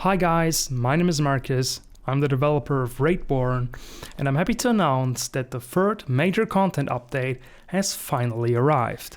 Hi guys, my name is Marcus, I'm the developer of RAIDBORN, and I'm happy to announce that the third major content update has finally arrived.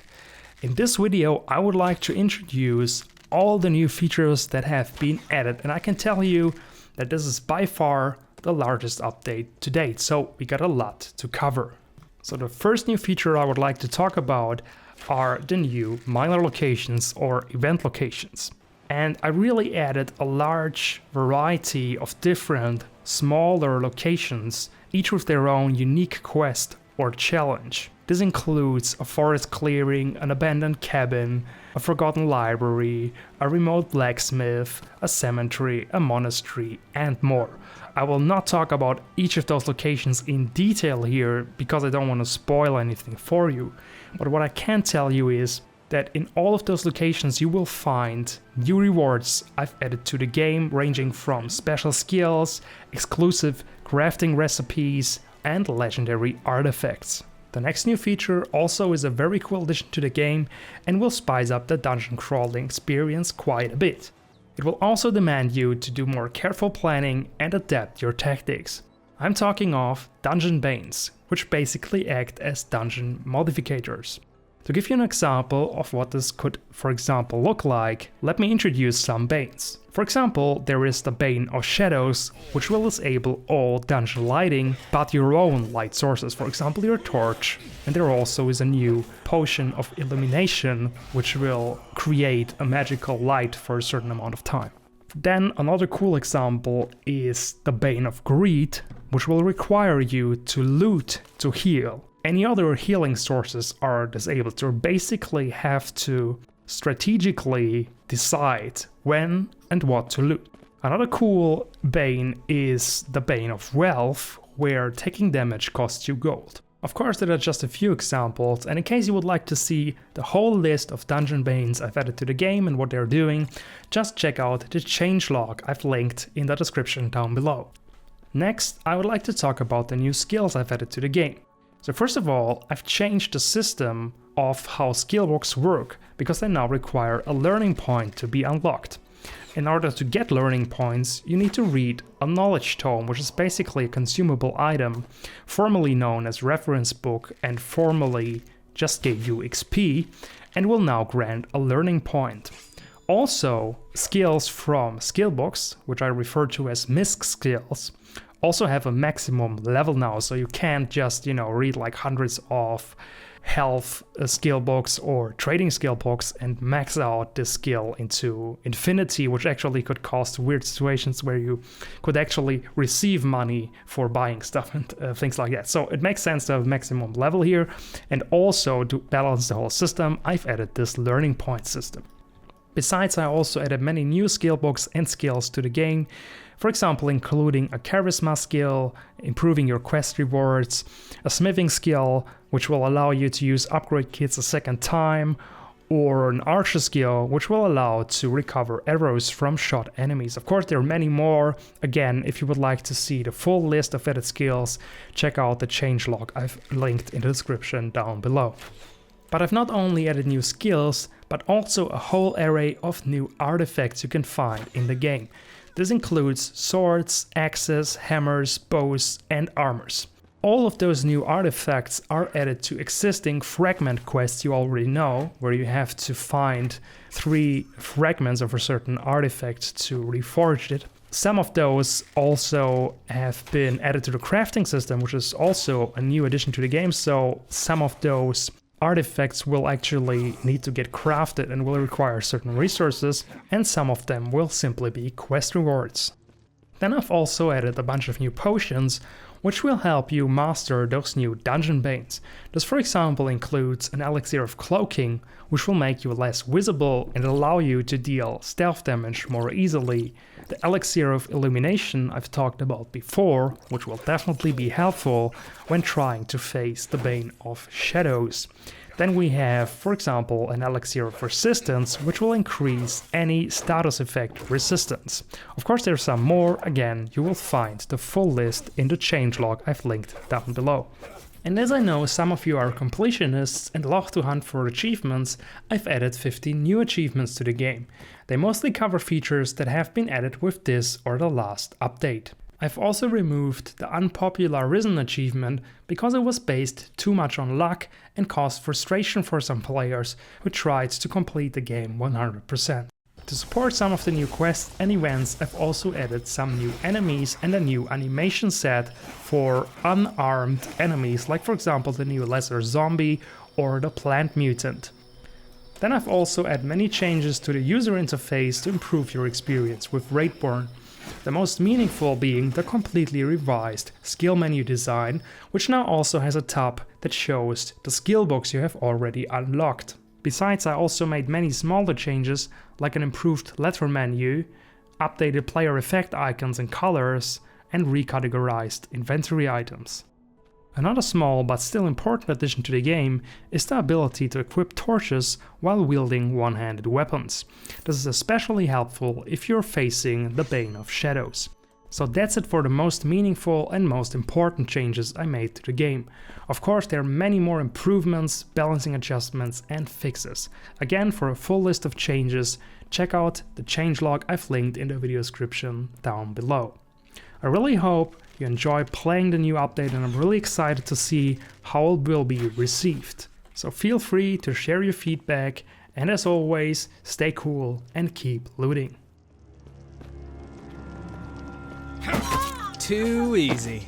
In this video I would like to introduce all the new features that have been added, and I can tell you that this is by far the largest update to date, so we got a lot to cover. So the first new feature I would like to talk about are the new minor locations or event locations. And I really added a large variety of different smaller locations, each with their own unique quest or challenge. This includes a forest clearing, an abandoned cabin, a forgotten library, a remote blacksmith, a cemetery, a monastery, and more. I will not talk about each of those locations in detail here because I don't want to spoil anything for you. But what I can tell you is that in all of those locations you will find new rewards I've added to the game, ranging from special skills, exclusive crafting recipes, and legendary artifacts. The next new feature also is a very cool addition to the game and will spice up the dungeon crawling experience quite a bit. It will also demand you to do more careful planning and adapt your tactics. I'm talking of dungeon banes, which basically act as dungeon modificators. To give you an example of what this could, for example, look like, let me introduce some banes. For example, there is the Bane of Shadows, which will disable all dungeon lighting, but your own light sources, for example your torch. And there also is a new Potion of Illumination, which will create a magical light for a certain amount of time. Then another cool example is the Bane of Greed, which will require you to loot to heal. Any other healing sources are disabled. You basically have to strategically decide when and what to loot. Another cool Bane is the Bane of Wealth, where taking damage costs you gold. Of course, there are just a few examples, and in case you would like to see the whole list of dungeon banes I've added to the game and what they're doing, just check out the changelog I've linked in the description down below. Next, I would like to talk about the new skills I've added to the game. So first of all, I've changed the system of how skill books work, because they now require a learning point to be unlocked. In order to get learning points, you need to read a knowledge tome, which is basically a consumable item, formerly known as reference book and formerly just gave you XP, and will now grant a learning point. Also, skills from skill books, which I refer to as MISC skills, also have a maximum level now, so you can't just, read like hundreds of health skill books or trading skill books and max out this skill into infinity, which actually could cause weird situations where you could actually receive money for buying stuff and things like that. So it makes sense to have maximum level here, and also to balance the whole system, I've added this learning point system. Besides, I also added many new skill books and skills to the game, for example including a charisma skill, improving your quest rewards, a smithing skill which will allow you to use upgrade kits a second time, or an archer skill which will allow to recover arrows from shot enemies. Of course there are many more. Again, if you would like to see the full list of added skills, check out the changelog I've linked in the description down below. But I've not only added new skills, but also a whole array of new artifacts you can find in the game. This includes swords, axes, hammers, bows, and armors. All of those new artifacts are added to existing fragment quests you already know, where you have to find 3 fragments of a certain artifact to reforge it. Some of those also have been added to the crafting system, which is also a new addition to the game, so some of those artifacts will actually need to get crafted and will require certain resources, and some of them will simply be quest rewards. Then I've also added a bunch of new potions, which will help you master those new dungeon banes. This, for example, includes an elixir of cloaking, which will make you less visible and allow you to deal stealth damage more easily. The elixir of illumination I've talked about before, which will definitely be helpful when trying to face the Bane of Shadows. Then we have, for example, an elixir of resistance, which will increase any status effect resistance. Of course, there's some more. Again, you will find the full list in the changelog I've linked down below. And as I know some of you are completionists and love to hunt for achievements, I've added 15 new achievements to the game. They mostly cover features that have been added with this or the last update. I've also removed the unpopular Risen achievement because it was based too much on luck and caused frustration for some players who tried to complete the game 100%. To support some of the new quests and events, I've also added some new enemies and a new animation set for unarmed enemies, like for example the new Lesser Zombie or the Plant Mutant. Then I've also added many changes to the user interface to improve your experience with RAIDBORN. The most meaningful being the completely revised skill menu design, which now also has a tab that shows the skill books you have already unlocked. Besides, I also made many smaller changes, like an improved letter menu, updated player effect icons and colors, and recategorized inventory items. Another small but still important addition to the game is the ability to equip torches while wielding one-handed weapons. This is especially helpful if you're facing the Bane of Shadows. So that's it for the most meaningful and most important changes I made to the game. Of course, there are many more improvements, balancing adjustments and fixes. Again, for a full list of changes, check out the changelog I've linked in the video description down below. I really hope you enjoy playing the new update and I'm really excited to see how it will be received. So feel free to share your feedback and as always, stay cool and keep looting. Too easy.